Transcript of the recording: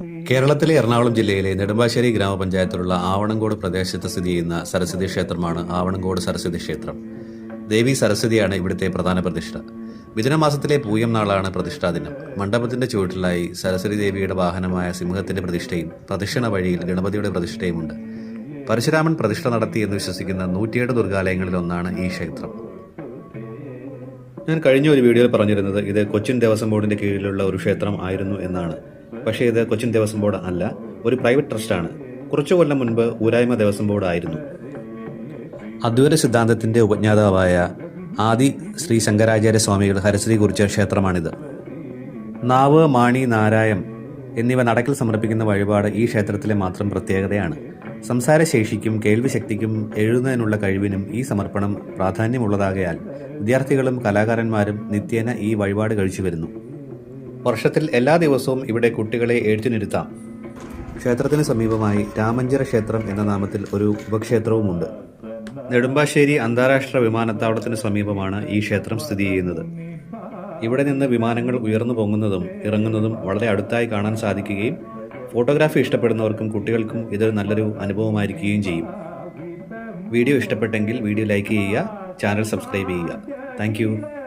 കേരളത്തിലെ എറണാകുളം ജില്ലയിലെ നെടുമ്പാശ്ശേരി ഗ്രാമപഞ്ചായത്തിലുള്ള ആവണങ്കോട് പ്രദേശത്ത് സ്ഥിതി ചെയ്യുന്ന സരസ്വതി ക്ഷേത്രമാണ് ആവണങ്കോട് സരസ്വതി ക്ഷേത്രം. ദേവി സരസ്വതിയാണ് ഇവിടുത്തെ പ്രധാന പ്രതിഷ്ഠ. മിഥുനമാസത്തിലെ പൂയം നാളാണ് പ്രതിഷ്ഠാ ദിനം. മണ്ഡപത്തിന്റെ ചുവട്ടിലായി സരസ്വതി ദേവിയുടെ വാഹനമായ സിംഹത്തിന്റെ പ്രതിഷ്ഠയും പ്രദക്ഷിണ വഴിയിൽ ഗണപതിയുടെ പ്രതിഷ്ഠയുമുണ്ട്. പരശുരാമൻ പ്രതിഷ്ഠ നടത്തി എന്ന് വിശ്വസിക്കുന്ന 107 ദുർഗാലയങ്ങളിൽ ഒന്നാണ് ഈ ക്ഷേത്രം. ഞാൻ കഴിഞ്ഞ ഒരു വീഡിയോയിൽ പറഞ്ഞിരുന്നത് ഇത് കൊച്ചിൻ ദേവസ്വം ബോർഡിന്റെ കീഴിലുള്ള ഒരു ക്ഷേത്രം ആയിരുന്നു എന്നാണ്. പക്ഷേ ഇത് കൊച്ചിൻ ദേവസ്വം ബോർഡ് അല്ല, ഒരു പ്രൈവറ്റ് ട്രസ്റ്റാണ്. കുറച്ചു കൊല്ലം മുൻപ് ഊരായ്മ ദേവസ്വം ബോർഡ് ആയിരുന്നു. അദ്വൈത സിദ്ധാന്തത്തിന്റെ ഉപജ്ഞാതാവായ ആദി ശ്രീ ശങ്കരാചാര്യ സ്വാമികൾ ഹരശ്രീ കുറിച്ച ക്ഷേത്രമാണിത്. നാവ്, മാണി, നാരായം എന്നിവ നടക്കിൽ സമർപ്പിക്കുന്ന വഴിപാട് ഈ ക്ഷേത്രത്തിലെ മാത്രം പ്രത്യേകതയാണ്. സംസാരശേഷിക്കും കേൾവിശക്തിക്കും എഴുതുന്നതിനുള്ള കഴിവിനും ഈ സമർപ്പണം പ്രാധാന്യമുള്ളതാകയാൽ വിദ്യാർത്ഥികളും കലാകാരന്മാരും നിത്യേന ഈ വഴിപാട് കഴിച്ചു വരുന്നു. വർഷത്തിൽ എല്ലാ ദിവസവും ഇവിടെ കുട്ടികളെ എഴുത്തിനിരുത്താം. ക്ഷേത്രത്തിന് സമീപമായി രാമഞ്ചിറ ക്ഷേത്രം എന്ന നാമത്തിൽ ഒരു ഉപക്ഷേത്രവുമുണ്ട്. നെടുമ്പാശ്ശേരി അന്താരാഷ്ട്ര വിമാനത്താവളത്തിന് സമീപമാണ് ഈ ക്ഷേത്രം സ്ഥിതി ചെയ്യുന്നത്. ഇവിടെ നിന്ന് വിമാനങ്ങൾ ഉയർന്നു പൊങ്ങുന്നതും ഇറങ്ങുന്നതും വളരെ അടുത്തായി കാണാൻ സാധിക്കുകയും ഫോട്ടോഗ്രാഫി ഇഷ്ടപ്പെടുന്നവർക്കും കുട്ടികൾക്കും ഇത് നല്ലൊരു അനുഭവമായിരിക്കുകയും ചെയ്യും. വീഡിയോ ഇഷ്ടപ്പെട്ടെങ്കിൽ വീഡിയോ ലൈക്ക് ചെയ്യുക, ചാനൽ സബ്സ്ക്രൈബ് ചെയ്യുക. താങ്ക്